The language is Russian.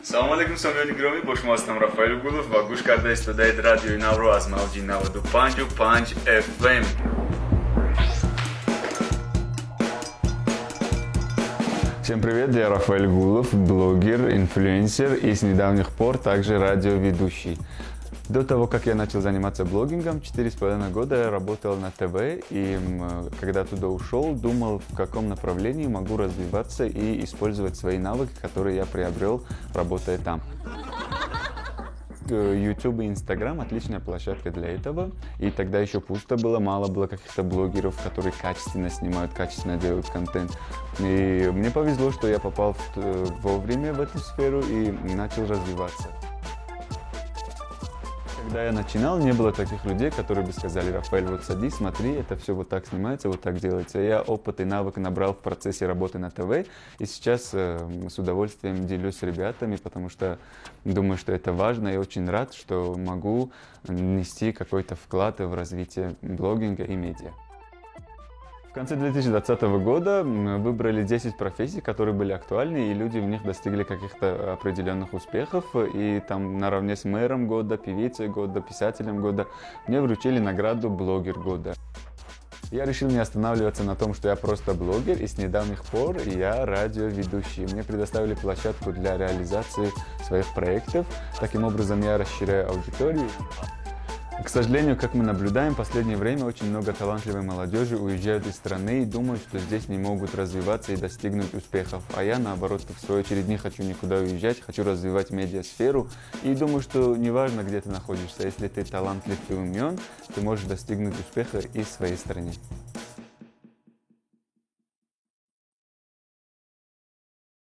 Салам алейкум, самиёни гиромӣ, бо шумо ҳастам Рафаил Гулов ва гӯш карда истодаед радиои навро аз мавҷи 95.5 FM. Всем привет, я Рафаэль Гулов, блогер, инфлюенсер и с недавних пор также радиоведущий. До того, как я начал заниматься блогингом, 4,5 года я работал на ТВ, и когда туда ушел, думал, в каком направлении могу развиваться и использовать свои навыки, которые я приобрел, работая там. YouTube и Instagram отличная площадка для этого, и тогда еще пусто было, мало было каких-то блогеров, которые качественно снимают, качественно делают контент. И мне повезло, что я попал вовремя в эту сферу и начал развиваться. Когда я начинал, не было таких людей, которые бы сказали: Рафаэль, вот садись, смотри, это все вот так снимается, вот так делается. Я опыт и навык набрал в процессе работы на ТВ, и сейчас с удовольствием делюсь с ребятами, потому что думаю, что это важно, и очень рад, что могу нести какой-то вклад в развитие блогинга и медиа. В конце 2020 года выбрали 10 профессий, которые были актуальны, и люди в них достигли каких-то определенных успехов. И там наравне с мэром года, певицей года, писателем года мне вручили награду «Блогер года». Я решил не останавливаться на том, что я просто блогер, и с недавних пор я радиоведущий. Мне предоставили площадку для реализации своих проектов. Таким образом, я расширяю аудиторию. К сожалению, как мы наблюдаем, в последнее время очень много талантливой молодежи уезжают из страны и думают, что здесь не могут развиваться и достигнуть успехов. А я, наоборот, в свою очередь, не хочу никуда уезжать, хочу развивать медиасферу. И думаю, что неважно, где ты находишься, если ты талантлив и умен, ты можешь достигнуть успеха и в своей стране.